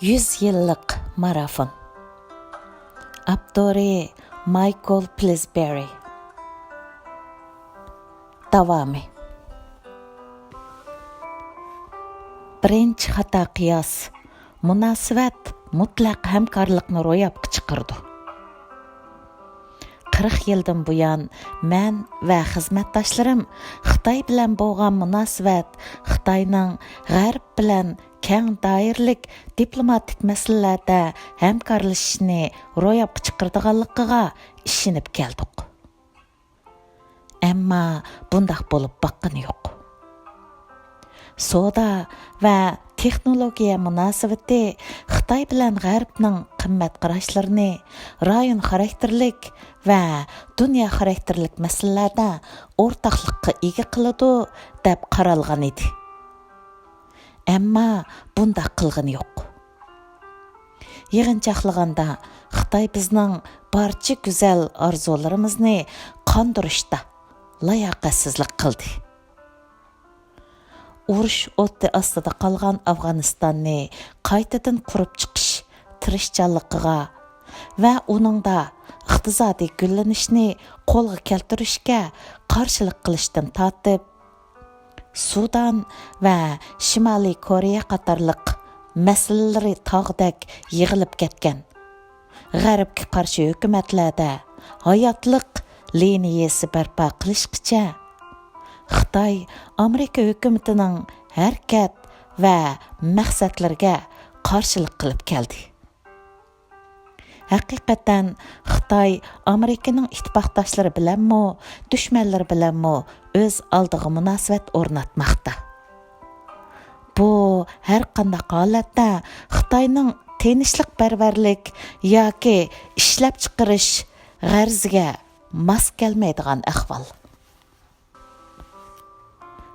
Yüz Yilliq Marafon. Aptori Michael Pillsbury. Davamı. Birinchi xata qiyos munosabat mutlaq hamkorlikni ro'yobga chiqardi. 40 yildan buyon men va xizmatdoshlarim Xitoy bilan bo'lgan munosabat Xitoyning G'arb bilan keng doiralik diplomatik masalalarda hamkorlashishni ro'yobga chiqardiganligiga ishonib keldik. Ammo bundoq bo'lib boqqani yo'q. Soda va texnologiya munosabati Xitoy bilan G'arbning qimmat qarashlarini rayon xarakterlik va dunyo xarakterlik masalalarda o'rtoqlikqa ega qiladi deb qaralgan edi. Ammo bunda qilgani yo'q. Yig'inchoqlaganda Xitoy bizning barcha go'zal orzularimizni qondirishda layoqatsizlik qildi. Urush o'ti ostida qolgan Afg'onistonni qaytadan qurib chiqish tirishchanligiga va uningda iqtisodiy gullanishni qo'lga keltirishga qarshilik qilishdan tortib, Sudan va Shimoliy Koreya qatorliq masalalari tog'dak yig'ilib ketgan G'arbga qarshi hukumatlarda hayotliq liniyasi barpo qilishgacha Xitoy Amirika hukumatining harakat va maqsadlariga qarshilik qilib keldi. Haqiqatan Xitoy Amerikaning ittifoqdoshlari bilanmi, dushmanlari bilanmi o'z oldiga munosabat o'rnatmoqda. Bu har qanday holatda Xitoyning tinchlikparvarlik yoki ishlab chiqarish g'arziga mos kelmaydigan ahvol.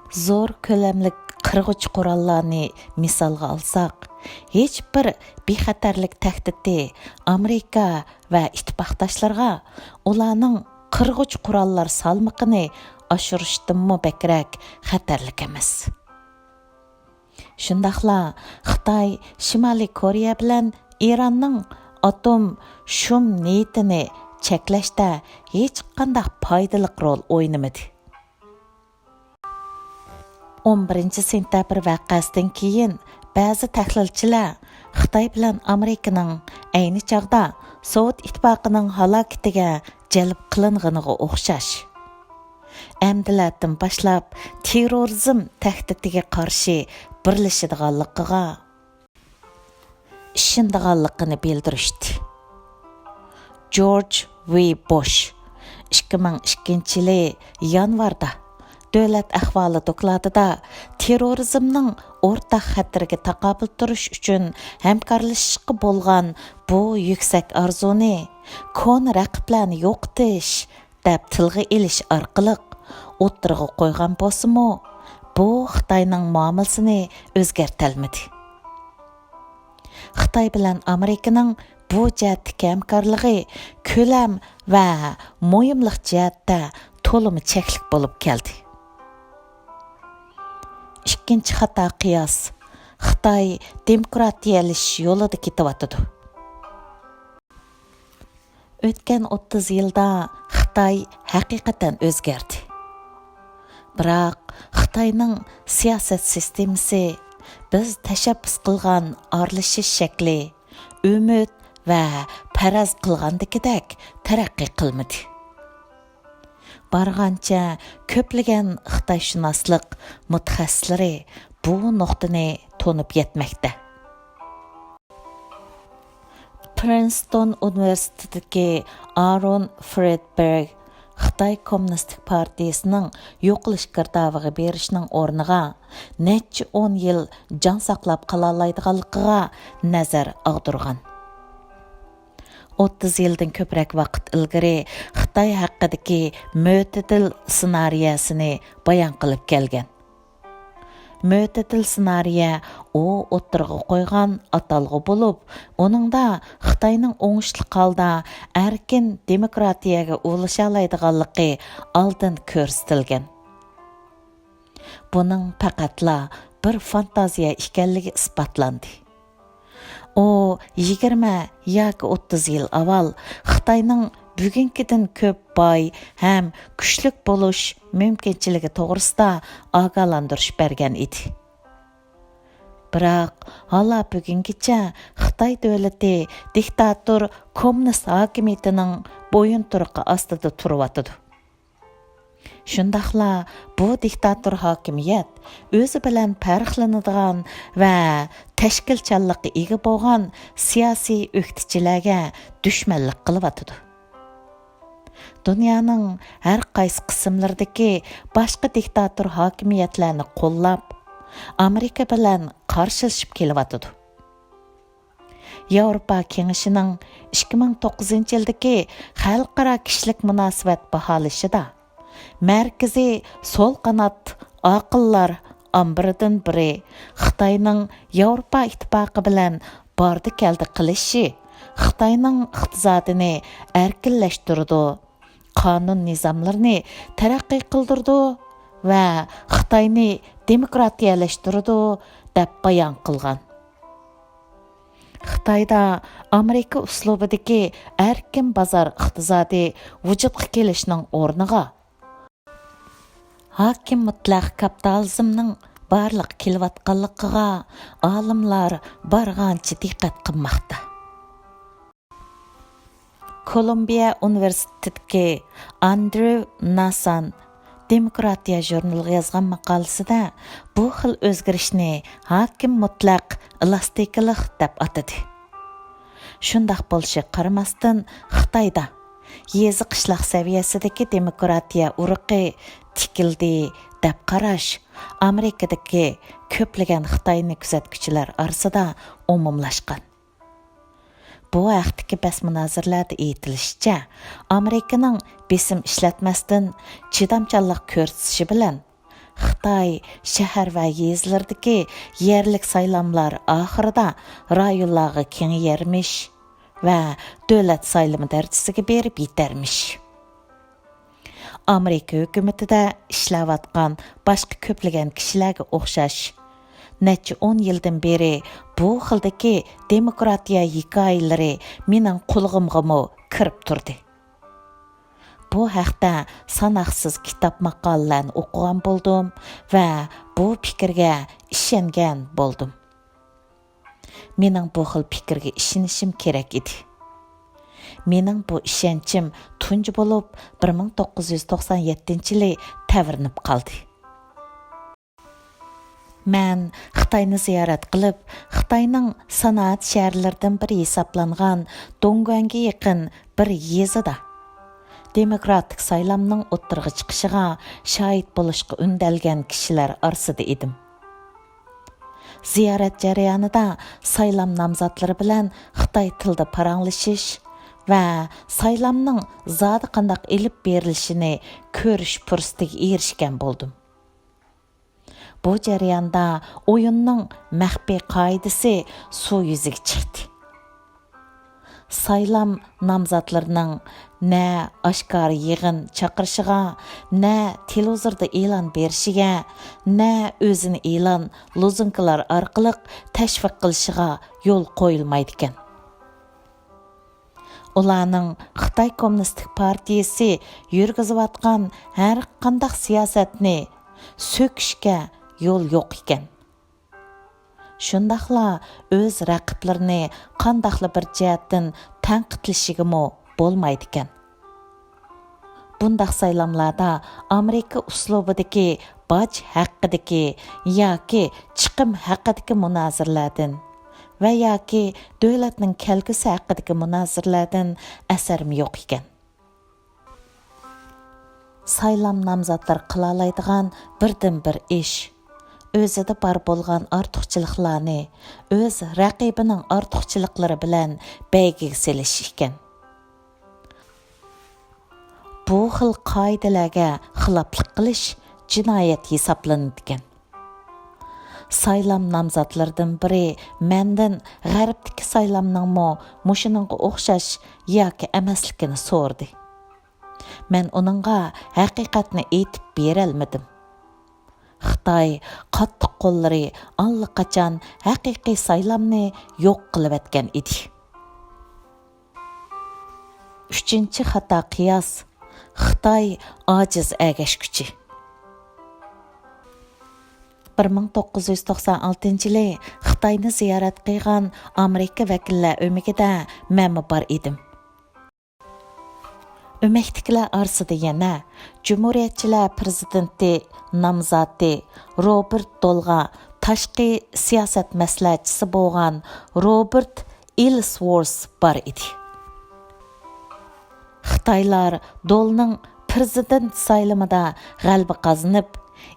Zo'r ko'lamlik qirg'ich qurollarni misolga olsak, hech bir bexatarlik tahdidi Amirika va ittifoqdoshlarga ularning qirg'ich qurollar salmoqini oshirishdanmi bakrak xatarlik emas. Shundaqla Xitoy Shimoliy Koreya bilan Eronning atom shum niyatini cheklashda hech qanday foydali rol o'ynamadi. 11 sentabr vaqasidan keyin ba'zi tahlilchilar Xitoy bilan Amerikaning ayni chog'da Sovet ittifoqining halokatiga jalb qilinganiga o'xshash. Amdilardan boshlab terrorizm tahdidiga qarshi birlashadiganligiga ishondiganligini bildirishdi. George V. Bush 2002 yanvarda Davlat ahvoli dokladida terrorizmning o'rtaq xatiriga taqobil turish uchun hamkorlashishga bo'lgan bu yuksak arzuni kon raqiblarni yo'qotish deb tilga ilish orqali o'tirg'a qo'ygan bo'lsa-mu, bu Xitoyning muomalasini o'zgartirmadi. Xitoy bilan Amerikaning bu jihatdagi hamkorligi ko'lam va muhimlik jihatda to'limi cheklik bo'lib keldi. Ikkinchi xato qiyos Xitoy demokratiyalash yo'lida ketyapti. O'tgan 30 yilda Xitoy haqiqatan o'zgardi. Biroq Xitoyning siyosat sistemasi biz tashabbus qilgan aralishish shakli, umid va faraz qilgandagidek taraqqiy qilmadi. Barğancha ko'plagan Xitoyshunoslik mutaxassislari bu nuqtani to'nib yetmoqda. Princeton universitetidagi Aaron Friedberg Xitoy Kommunistik partiyasining yo'qilish girdaviga berishning o'rniga necha 10 yil jon saqlab qola oladiganligiga nazar og'dirgan. 30 yildan ko'proq vaqt ilgari Xitoy haqidagi mo'tadil ssenariyasini bayon qilib kelgan. Mo'tadil ssenariya u o'tirg'a qo'ygan atalg'u bo'lib, uningda Xitoyning o'ngishli holda erkin demokratiyaga ulasha oladiganligi oldin ko'rsatilgan. Buning faqatla bir fantaziya ekanligi isbotlandi. O 20 yoki 30 yil avval Xitoyning bugungidan ko'p boy ham kuchlik bo'lish mumkinchiligi to'g'risida ogohlantirish bergan edi. Biroq hala bugungacha Xitoy davlati diktator kommunist hokimiyatining bo'yinturuqi ostida turibdi. Shundaqla bu diktator hokimiyat o'zi bilan farqlanadigan va tashkilchanlikqa ega bo'lgan siyosiy o'qituvchilarga dushmanlik qilyapti. Dunyoning har qaysi qismlaridagi boshqa diktator hokimiyatlarni qo'llab, Amirika bilan qarshilashib kelyapti. Yevropa Kengashining 2009-yildagi xalqaro kishilik munosabat baholashida Markaziy so'l qanot aqllar ambiridan biri Xitoyning Yevropa ittifoqi bilan bordi keldi qilishi Xitoyning iqtisodini erkinlashtirdi, qonun nizomlarini taraqqiy qildirdi va Xitoyni demokratiyalashtirdi deb bayon qilgan. Xitoyda Amirika uslubidagi erkin bozor iqtisodi vujudga kelishning o'rniga hakim mutlaq kapitalizmning barliq kelayotganligiga olimlar bargancha diqqat qilmoqda. Kolumbiya universitetidagi Andrew Nasan Demokratiya jurnaliga yozgan maqolasida bu xil o'zgarishni hakim mutlaq elastiklik deb atadi. Shundaq bo'lishi qaramasdan Xitoyda yezi qishloq saviyasidagi demokratiya urug'i tikildi deb qarash Amerikadagi ko'plagan Xitoyni kuzatuvchilar orasida umumlashgan. Bu vaqtdagi bas munozirlarda aytilishicha, Amerikaning besim ishlatmasdan chidamchanlik ko'rsatishi bilan Xitoy shahar va yezlardagi yerlik saylamlar oxirida rayonlarga kengayarmish va davlat saylami darajasiga berib yetarmish. Amerika hukumatida ishlayotgan boshqa ko'plagan kishilarga o'xshash necha 10 yildan beri bu xildagi demokratiya hikoyalari mening qo'lig'imga kirib turdi. Bu haqda sanoqsiz kitob maqolalarni o'qigan bo'ldim va bu fikrga ishongan bo'ldim. Mening bu xil fikrga ishonishim kerak edi. Mening bu ishonchim tunji bo'lib 1997-yili tavirnib qoldi. Men Xitoyni ziyorat qilib, Xitoyning sanoat shaharlaridan biri hisoblangan Dongguanga yaqin bir yezida demokratik saylamning o'ttirg'i chiqishiga shohid bo'lishga undalgan kishilar orasida edim. Ziyorat jarayonida saylam nomzodlari bilan Xitoy tilida paranglashish va saylamning zodi qanday elib berilishini ko'rish fursatiga erishgan bo'ldim. Bu jarayonda o'yinning maxfiy qoidasi suv yuziga chiqdi. Saylam nomzodlarining na oshkor yig'in chaqirishiga, na televizorda e'lon berishiga, na o'zini e'lon lozunkalar orqali tashviq qilishiga yo'l qo'yilmaydi ekan. Ularning Xitoy Kommunistik partiyasi yurgizayotgan har qanday siyosatni so'kishga yo'l yo'q ekan. Shundaqla o'z raqiblarini qandaqli bir jihatdan tanqidlashiga bo'lmaydi ekan. Bundaq saylamlarda Amerika uslubidagi boj haqidagi yoki chiqim haqidagi munozirlardan va yoki davlatning kelgusi haqidagi munozirlardan asarim yo'q ekan. Saylam nomzodlar qila oladigan birdan bir ish o'zida bor bo'lgan ortiqchiliklarni o'z raqibining ortiqchiliklari bilan beygiga selish ekan. Bu xil qoidalarga xiloflik qilish jinoyat hisoblanadi ekan. Saylam nomzodlaridan biri mendan g'arbdagi saylamning mushuninga o'xshash yoki emasligini so'rdi. Men uningga haqiqatni aytib berolmadim. Xitoy qattiq qo'llari allaqachon haqiqiy saylamni yo'q qilib etgan edi. 3-chi xato qiyos. Xitoy ojiz agashkuchi. 1996-yili Xitoyni ziyorat qilgan Amirika vakillar o'migida men bor edim. Öməkdiklər arasında yana Cumhuriyetçiler prezidenti namzati Robert Dolga tashqi siyosat maslahatchisi bo'lgan Robert Ellsworth bor edi. Xitoylar Dolning prezident saylamida g'alaba qozonib,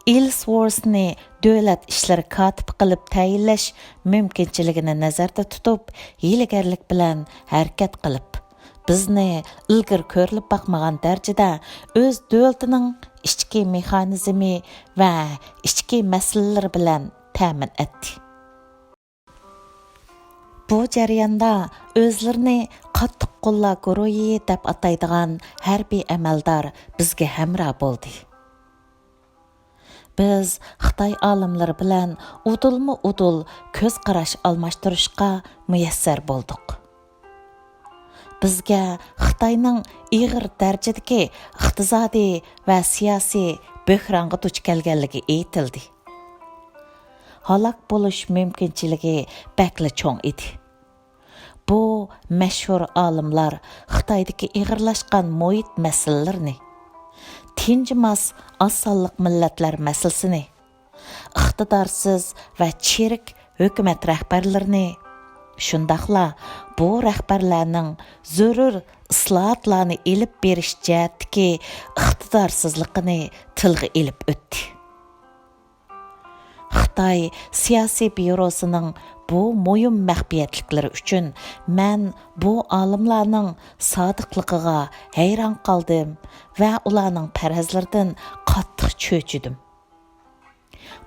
Ellsworthni davlat ishlari katibi qilib tayinlash mumkinchiligini nazarda tutib, hiylagarlik bilan harakat qilib, bizni ilgir ko'rilib baqmagan darajada o'z davlatining ichki mexanizmi va ichki masalalar bilan ta'min etdi. Bu jarayonda o'zlarini qattiq qo'llar guruhi deb ataydigan harbiy amaldor bizga hamroh bo'ldi. Biz Xitoy olimlari bilan udulma-udul ko'z qarash almashtirishga muyassar bo'ldik. Bizga Xitoyning ig'ir darajadagi iqtisodiy va siyosiy bo'hronga duch kelganligi aytildi. Halok bo'lish mumkinchiligi bakli cho'ng edi. Bu mashhur olimlar Xitoydagi ig'irlashgan muhit masalalarini, tinjimas osonliq millatlar masalasini, iqtidorsiz va cherik hukumat rahbarlarini, shundaqla bu rahbarlarning zarur islohotlarni elib berish jihatdagi iqtidorsizligini tilga elib o'tdi. Xitoy siyosiy byurosining bu muhim maxfiyatliklari uchun men bu olimlarning sodiqligiga hayron qoldim va ularning farazlaridan qattiq cho'chidim.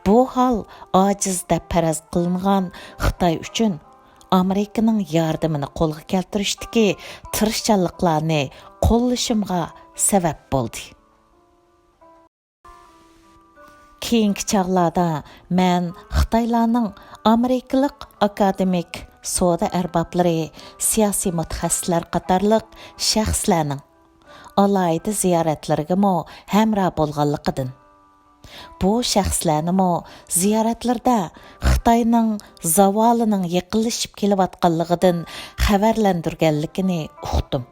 Bu hol ojiz deb faraz qilingan Xitoy uchun Amirikaning yordamini qo'lga keltirishdagi tirishchanliklarni qo'llashimga sabab bo'ldi. Keyingi chog'larda men Xitoylarning Amerikalik akademik, savdo arboblari, siyosiy mutaxassislar qatorliq shaxslarning alohida ziyoratlariga hamroh bo'lganligidan, bu shaxslarni ziyoratlarda Xitoyning zavolining yaqinlashib kelayotganligidan xabarlantirganligini uqdim.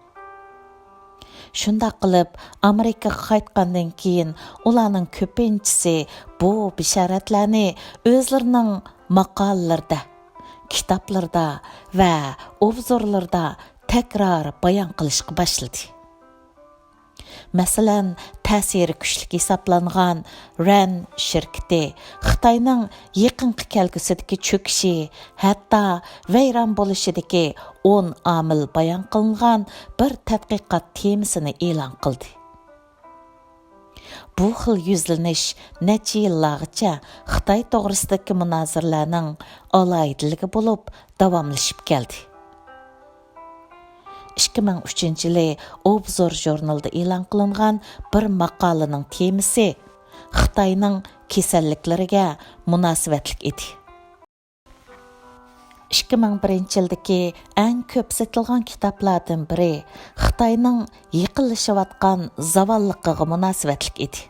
Shundoq qilib, Amirikaga qaytgandan keyin ularning ko'pinchisi bu bishoratlarni o'zlarining maqolalarida, kitoblarda va obzorlarda takror bayon qilishga boshladi. Masalan, ta'siri kuchli hisoblangan RAN shirkati Xitoyning yaqinqi kelgusidagi cho'kishi, hatto vayron bo'lishidagi 10 omil bayon qilingan bir tadqiqot temasini e'lon qildi. Bu xil yuzlanish necha yillargacha Xitoy to'g'risidagi munozaralarning aloyidligi bo'lib davomlashib keldi. 2003-yili Obzor jurnalida e'lon qilingan bir maqolaning temasi Xitoyning kasalliklariga munosabatlik edi. 2001-yildagi eng ko'p sotilgan kitoblardan biri Xitoyning yiqilishayotgan zavolliqiga munosabatlik edi.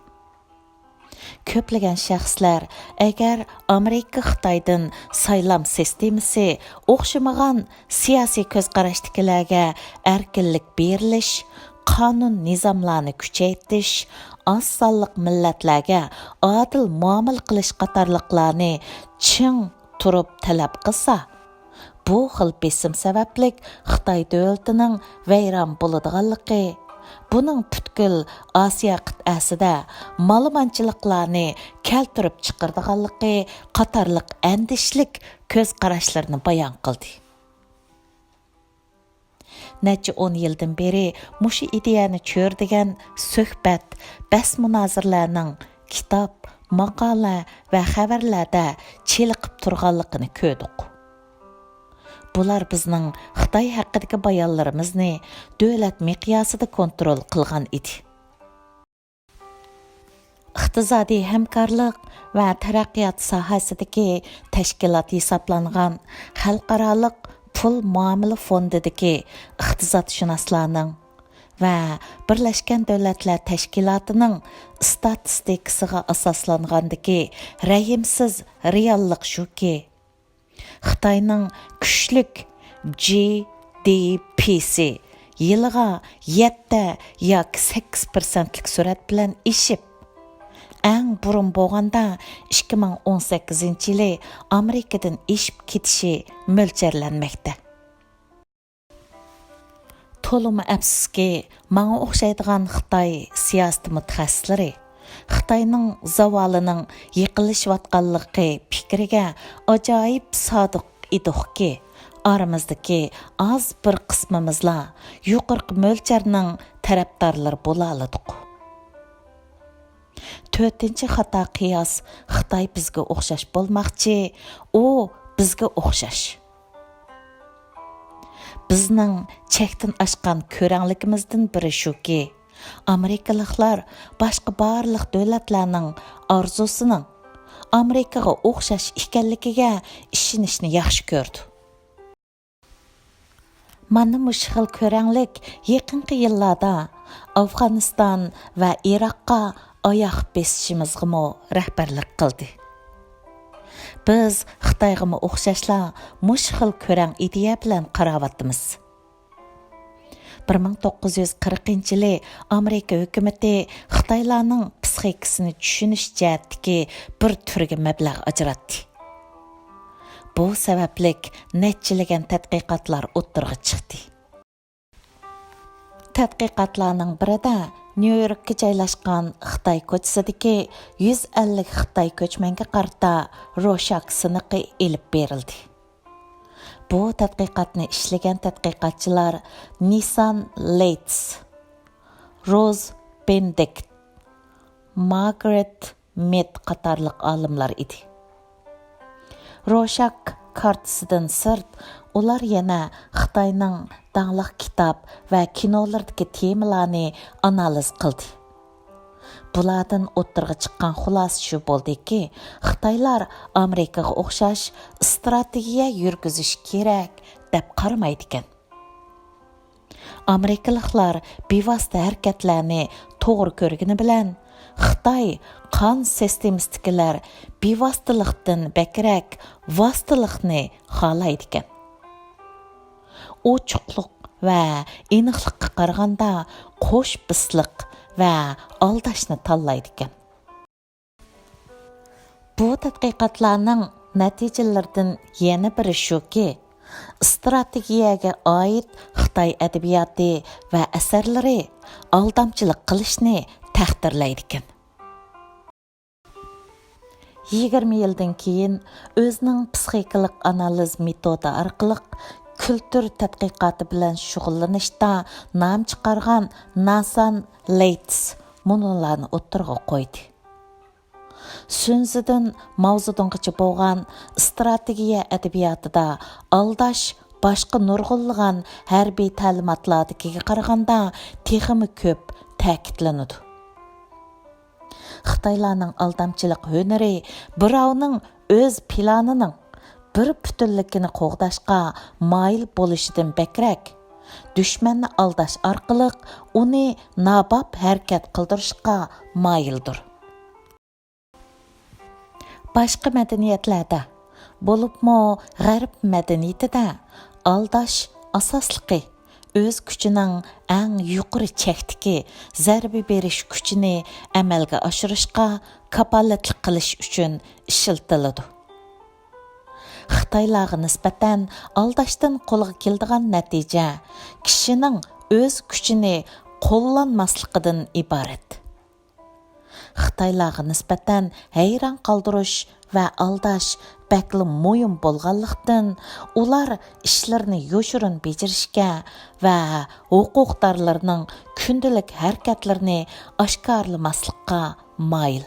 Ko'plagan shaxslar agar Amirika Xitoydan saylam sistemasi o'xshamagan siyosiy ko'zqarashdagilarga erkinlik berilish, qonun nizomlarni kuchaytirish, oz sonliq millatlarga adil muomala qilish qatorliqlarni ching turib talab qilsa, bu xil besim sababli Xitoy davlatining vayron bo'ladiganligi, buning butkul Osiyo qit'asida ma'lumotchiliklarni keltirib chiqardiganligi qatorliq andishlik ko'z qarashlarni bayon qildi. Necha 10 yildan beri mushu ideyani cho'rdigan suhbat, bas munozirlarning kitob, maqola va xabarlarda cheliqib turganligini ko'rdik. Bular bizning Xitoy haqidagi bayonlarimizni davlat miqyosida kontrol qilgan edi. iqtisodiy hamkorlik va taraqqiyot sohasidagi tashkilot hisoblangan xalqaroliq pul muomala fondidagi iqtisodshunoslarning va Birlashgan Davlatlar Tashkilotining statistikasiga asoslangandagi rahimsiz reallik shuki, Xitoyning kuchlik GDP'si yiliga 7 yoki 8% surat bilan ishib, eng burun bo'lganda 2018-yili Amirikadan ishib ketishi mo'ljallanmoqda. To'limi afsuski, menga o'xshaydigan Xitoy siyosat mutaxassislari Xitoyning zavolining yiqilishayotganligi fikriga ajoyib sodiq ediki, oramizdagi az bir qismimizlar yuqorqi mo'ljarning tarafdorlari bo'la oldik. 4-chi xato qiyos Xitoy bizga o'xshash bo'lmoqchi, u bizga o'xshash. Bizning chekdan oshgan ko'rangligimizdan biri shuki, Amerikaliklar boshqa barliq davlatlarning orzusining Amerikaga o'xshash ekanligiga ishonishni yaxshi ko'rdi. Mana mush xil ko'ranglik yaqinqi yillarda Afg'oniston va Iroqqa oyoq besishimizga rahbarlik qildi. Biz Xitoyga o'xshashla mush xil ko'rang ideya bilan qarayapmiz. 1940-yili Amirika hukumati Xitoylarning psixikasini tushunish jihatdagi bir turga mablag' ajratdi. Bu sabablik nechilagan tadqiqotlar o'ttirg'i chiqdi. Tadqiqotlarning birida Nyu-Yorkka joylashgan Xitoy ko'chasidagi 150 Xitoy ko'chmanga qarata Rorschach siniqi elib berildi. Bu tadqiqotni ishlagan tadqiqotchilar Nissan Leitz, Rose Benedict, Margaret Mead qatorliq olimlar edi. Rorschach kartasidan sirt, ular yana Xitoyning dangliq kitob va kinolardagi temalarni analiz qildi. Bulardan o'ttirg'i chiqqan xulosa shu bo'ldiki, Xitoylar Amirikaga o'xshash strategiya yurgizish kerak deb qaramaydi ekan. Amerikaliklar bevosita harakatlarni to'g'ri ko'rgani bilan, Xitoy qon sistemasidagilar bevositalikdan bakrak vositalikni xohlaydi ekan. Ochiqlik va aniqlikqa qaraganda qo'sh bisliq va aldashni tanlaydi ekan. Bu tadqiqotlarning natijalaridan yana biri shuki, strategiyaga oid Xitoy adabiyoti va asarlari aldamchilik qilishni taqdirlaydi ekan. 20 yildan keyin o'zining psixikalik analiz metodi orqali kultur tadqiqoti bilan shug'ullanishda nom chiqargan Nissan Leitz munolarni o'ttirg'i qo'ydi. Sunzidan mavzudungacha bo'lgan strategiya adabiyotida aldash boshqa nurg'unlagan harbiy ta'limotlardagiga qaraganda texmi ko'p ta'kidlanadi. Xitoylarning aldamchilik hunari birovning o'z planining bir butunligini qo'g'dashga moyil bo'lishidan bakrak, dushmanni aldash orqali uni nabob harakat qildirishga moyildir. Boshqa madaniyatlarda, bo'libmi g'arb madaniyatida aldash asosligi o'z kuchining eng yuqori chekdagi zarba berish kuchini amalga oshirishga kapolatlik qilish uchun ishlatiladi. Xitoylarga nisbatan aldashdan qo'lga keladigan natija kishining o'z kuchini qo'llanmasligidan iborat. Xitoylarga nisbatan hayron qoldirish va aldash bakli mo'yin bo'lganlikdan ular ishlarni yoshirin bejirishga va huquqdorlarning kundalik harakatlarini oshkorlamaslikka moyil.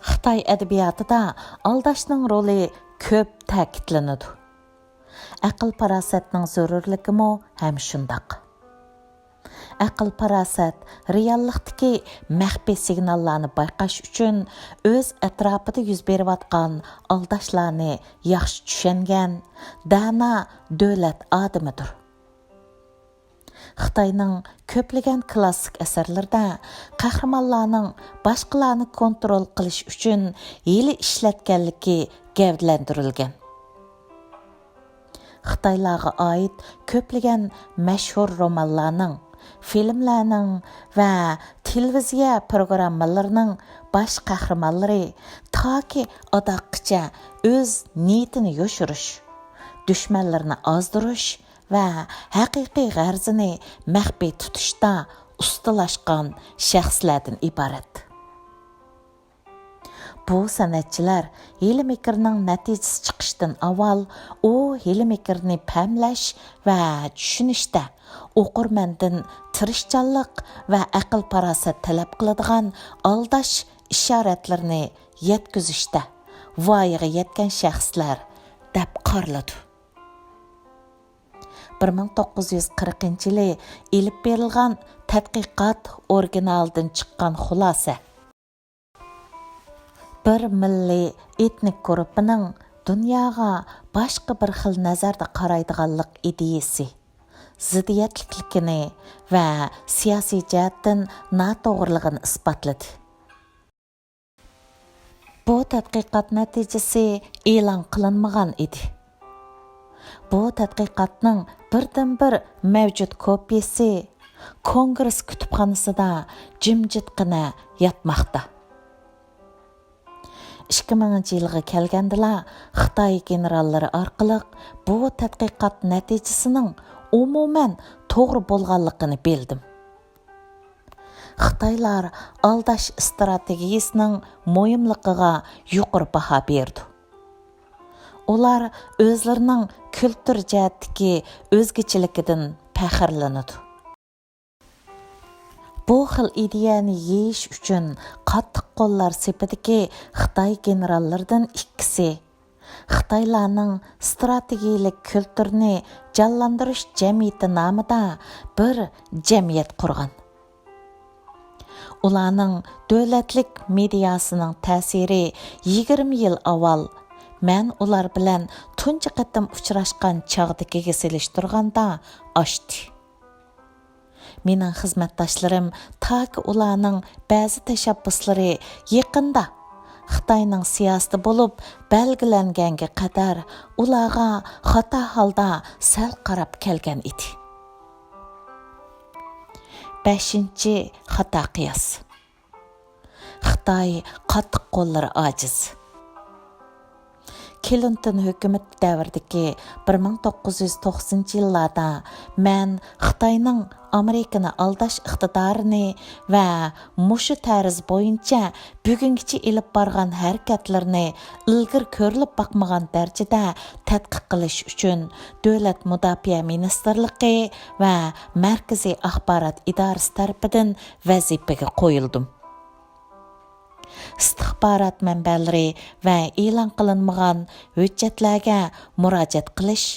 Xitoy adabiyotida aldashning roli ko'p ta'kidlanadi. Aql farosatning zarurligimi ham shundoq. aql parasat reallikdagi maxfiy signallarni bayqash uchun o'z atrofida yuz berayotgan aldashlarni yaxshi tushungan dana davlat odamidir. Xitoyning ko'plagan klassik asarlarda qahramonlarning boshqalarni kontrol qilish uchun hiyla ishlatganligi gavdalantirilgan. Xitoylarga oid ko'plagan mashhur romanlarning, filmlarning va televiziya programmalarining bosh qahramonlari toki adoqqicha o'z niyatini yoshirish, dushmanlarni ozdirish va haqiqiy g'arzini maxfiy tutishda ustalashgan shaxslardan iborat. Bu sanatchilar hiyla-mikrning natijasi chiqishdan avval u hiyla-mikrni pamlash va tushunishda o'qirmandan tirishchanlik va aql parosat talab qiladigan aldash ishoratlarini yetkazishda voyaga yetgan shaxslar deb qaraladi. 1940-yili ilib berilgan tadqiqot originaldan chiqqan xulosa. Bir milliy etnik guruhining dunyoga boshqa bir xil nazarda qaraydiganlik ideyasi, ziddiyatlikligini va siyosiy jihatdan noto'g'riligini isbotladi. Bu tadqiqot natijasi e'lon qilinmagan edi. Bu tadqiqotning birdan-bir mavjud kopiyasi Kongress kutubxonasida jimjitgina yotmoqda. 2000-yilga kelgandila Xitoy generallari orqali bu tadqiqot natijasining umuman to'g'ri bo'lganligini bildim. Xitoylar aldash strategiyasining muhimligiga yuqori baho berdi. Ular o'zlarining kultur jihatdagi o'zgachilig'idan faxrlanadi. Bu xil ideyani yeyish uchun qattiq qo'llar sepidagi Xitoy generallaridan ikkisi Xitoylarning strategik kulturni jonlantirish jamiyati nomida bir jamiyat qurgan. Ularning davlatlik mediasining ta'siri 20 yil avval men ular bilan tunji qatam uchrashgan chog'dagiga selishtirganda oshdi. Mening xizmatdoshlarim taki ularning ba'zi tashabbuslari yaqinda Xitoyning siyosati bo'lib belgilanganga qadar ularga xato holda sal qarab kelgan edi. 5-chi xato qiyos. Xitoy qattiq qo'llari ojiz. Clinton hökumət davridagi 1990-yillarda men Xitoyning Amirikani aldash iqtidorini va mushu tarz bo'yicha bugungacha ilib borgan harakatlarni ilgir ko'rilib boqmagan darajada tadqiq qilish uchun Davlat Mudofaa Ministrligi va Markaziy axborot idorasi tarafidan vazifaga qo'yildim. İstixbarat mənbələri və e'lon qilinmagan hujjatlarga murojaat qilish,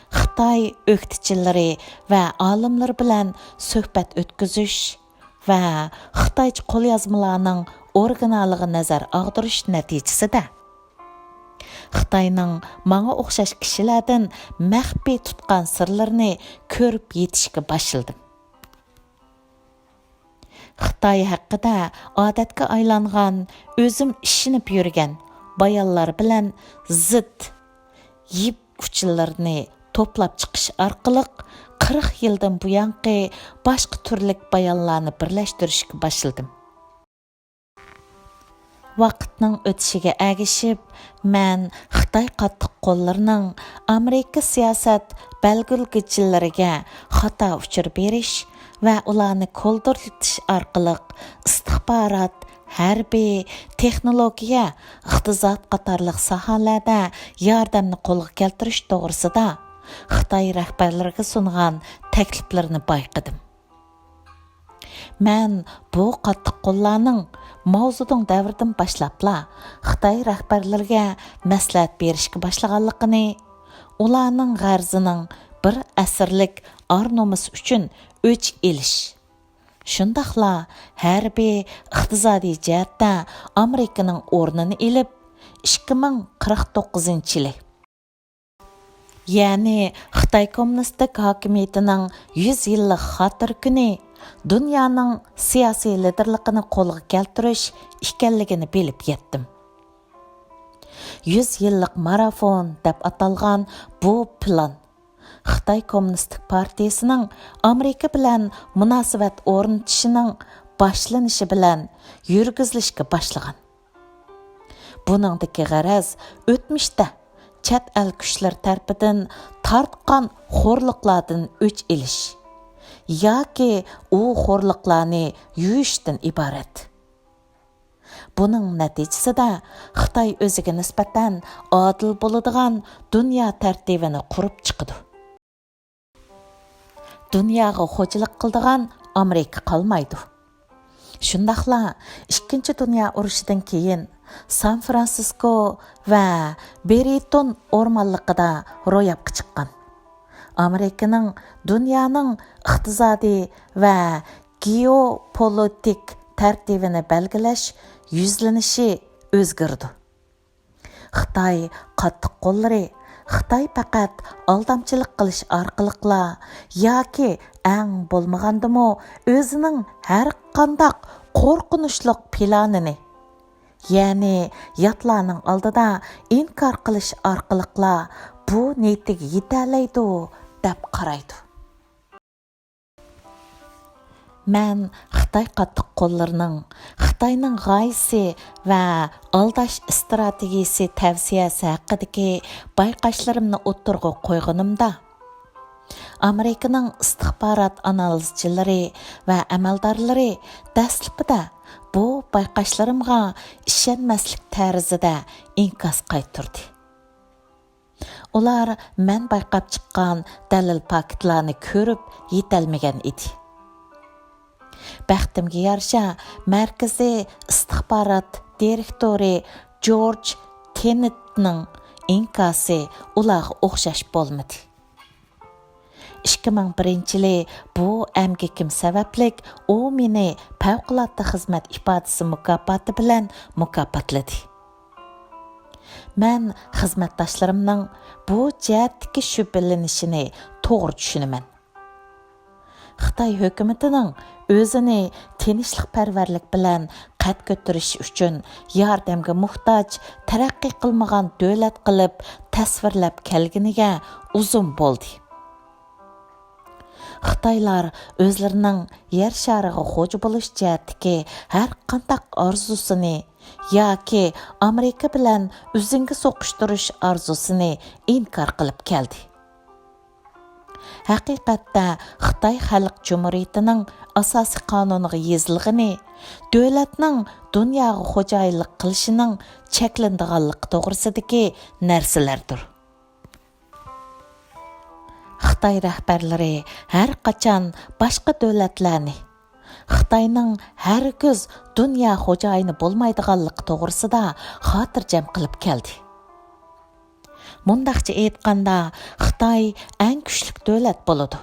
Xitoy o'qituvchilari va olimlar bilan suhbat o'tkazish va Xitoycha qo'lyozmalarning originaliga nazar og'dirish natijasida Xitoyning menga o'xshash kishilardan maxfiy tutgan sirlarini ko'rib yetishga boshladim. Xitoy haqida odatga aylangan, o'zim ishinib yurgan bayonlar bilan zid yip uchillarini to'plab chiqish orqali 40 yildan buyangi boshqa turlik bayonlarni birlashtirishga boshladim. Vaqtning o'tishiga ergishib, men Xitoy qattiq qo'llarining Amirika siyosat belgilguvchilariga xato uchur berish va ularni qo'ldiritish orqali istixborot, harbiy, texnologiya, iqtisod qatorliq sohalarda yordamni qo'lga keltirish to'g'risida Xitoy rahbarlariga sungan takliflarni bayqadim. Men bu qattiq qo'llarning mavzuning davridan boshlabla Xitoy rahbarlariga maslahat berishga boshlaganligini, ularning g'arzining bir asrlik ar-nomus uchun o'ch elish shundaqla hərbi iqtisadi jihatda Amerikaning o'rnini elib 2049-yili ya'ni Xitoy kommunistik hokimiyatining 100 yillik xotir kuni dunyoning siyosiy liderligini qo'lga keltirish ekanligini bilib yetdim. 100 yillik marafon deb atalgan bu plan Xitoy kommunistik partiyasining Amirika bilan munosabat o'rnatishining boshlanishi bilan yurgizilishga boshlagan. Buningdagi g'araz o'tmishda chet el kuchlar tarafidan tortgan xo'rliqlardan o'ch elish yoki u xo'rliqlarni yuyishdan iborat. Buning natijasida Xitoy o'ziga nisbatan odil bo'ladigan dunyo tartibini qurib chiqadi. Dunyoga xo'jalik qiladigan Amirika qolmaydi. Shundaqla 2 dunyo urushidan keyin San Fransisko va Beriton o'rmonliqida ro'yobga chiqqan. Amerikaning dunyoning iqtisodiy va geopolitik tartibini belgilash yuzlanishi o'zgardi. Xitoy qattiq qo'llari Xitoy faqat aldamchilik qilish orqaliqla yoki eng bo'lmagandimi o'zining har qanday qo'rqinchli planini ya'ni yatlarning oldida inkor qilish orqaliqla bu niyatiga yetalaydi deb qaraydi. Men Xitoy qattiq qo'llarining Xitoyning g'oyasi va aldash strategiyasi tavsiyasi haqidagi bayqashlarimni o'ttirg'a qo'yganimda Amerikaning istixborot analizchilari va amaldorlari dastlabida bu bayqashlarimga ishonmaslik tarzida inkos qaytardi. Ular men bayqab chiqqan dalil paketlarni ko'rib yetolmagan edi. Baxtimga yarasha markaziy istixborot direktori George Tenetning inkosi ularga o'xshash bo'lmadi. 2001-yili bu emgakim sabablik u meni favqulodda xizmat ifodasi mukofoti bilan mukofotladi. Men xizmatdoshlarimning bu jihatdagi shubhalanishini to'g'ri tushunaman. Xitoy hukumatining o'zini tinchlikparvarlik bilan qad ko'tarish uchun yordamga muhtoj taraqqiy qilmagan davlat qilib tasvirlab kelganiga uzun bo'ldi. Xitoylar o'zlarining yer shariga xo'ja bo'lish jihatdagi har qanday orzusini yoki Amirika bilan o'zingga so'qishtirish orzusini inkor qilib keldi. Haqiqatda Xitoy Xalq Cumhuriyatining asosiy qonuniga yozilgani davlatning dunyoga xo'jayinlik qilishining cheklanganligi to'g'risidagi narsalardir. Xitoy rahbarlari har qachon boshqa davlatlarni Xitoyning hargiz dunyo xo'jayini bo'lmaydiganligi to'g'risida xotirjam qilib keldi. Mundaqcha aytganda, Xitoy eng kuchli davlat bo'ladi.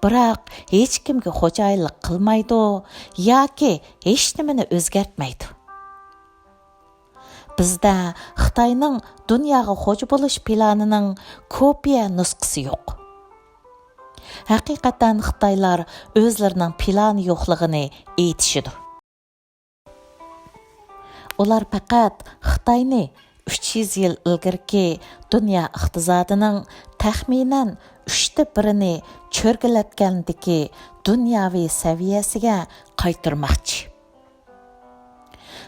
Biroq hech kimga xo'jayinlik qilmaydi yoki hech nimani o'zgartmaydi. Bizda Xitoyning dunyoga xo'ja bo'lish planining kopiya nusxasi yo'q. Haqiqatan Xitoylar o'zlarining plani yo'qligini aytishidi. Ular faqat Xitoyni 300 yil ilgirki dunyo iqtisodining taxminan 1/3 cho'rgilatgandagi dunyoviy saviyasiga qaytarmoqchi.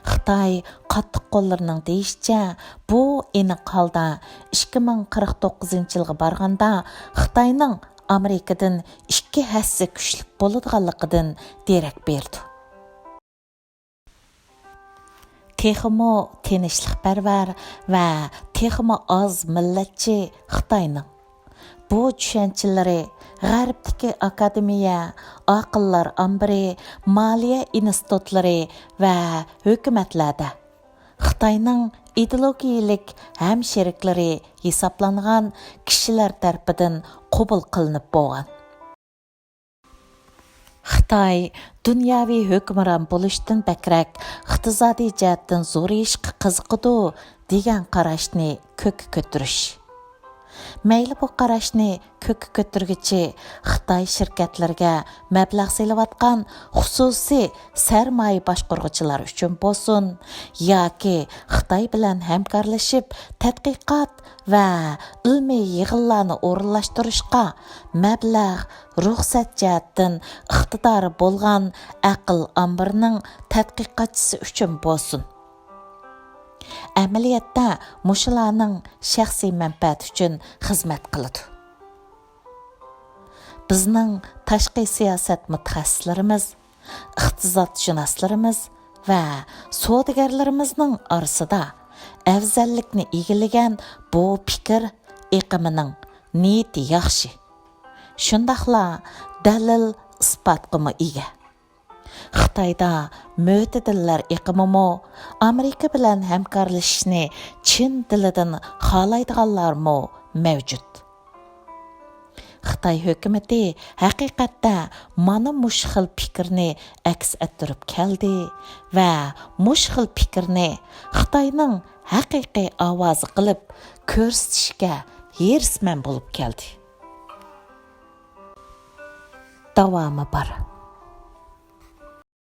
Xitoy qattiq qo'llarining deyishicha, bu aniq holda 2049-yilga borganda Xitoyning Amerikadan 2 hassa kuchli bo'ladiganligidan derak berdi. Texmo tinchlikparvar va texmo oz millatchi Xitoyning bu tushanchalari G'arbdagi akademiya, aqllar ambiri, moliya institutlari va hukumatlarda Xitoyning ideologiyalik hamsheriklari hisoblangan kishilar tarafidan qabul qilinib bo'lgan. Xitoy dunyoviy hukmron bo'lishdan bakrak iqtisodiy jihatdan zo'rayishga qiziqidi degan qarashni ko'kka ko'tirish. Mayli bu qarashni ko'kka ko'tirgichi Xitoy shirkatlarga mablag' selayotgan xususiy sarmoya boshqaruvchilar uchun bo'lsin yoki Xitoy bilan hamkorlashib tadqiqot va ilmiy yig'inlarni o'rinlashtirishga mablag' ruxsat jihatdan iqtidori bo'lgan aql ombirining tadqiqotchisi uchun bo'lsin. Amaliyotda mushularning shaxsiy manfaati uchun xizmat qiladi. Bizning tashqi siyosat mutaxassislarimiz, iqtisodshunoslarimiz va savdogarlarimizning orasida afzallikni egallagan bu fikr eqimining niyati yaxshi. Shundaqla dalil isbotga ega. Xitoyda mo'tadillar eqimimi Amirika bilan hamkorlashishni chin dilidan xohlaydiganlarmi mavjud. Xitoy hukumati haqiqatda mana mush xil fikrni aks ettirib keldi va mush xil fikrni Xitoyning haqiqiy ovozi qilib ko'rsatishga hirsman bo'lib keldi. Davomi bor.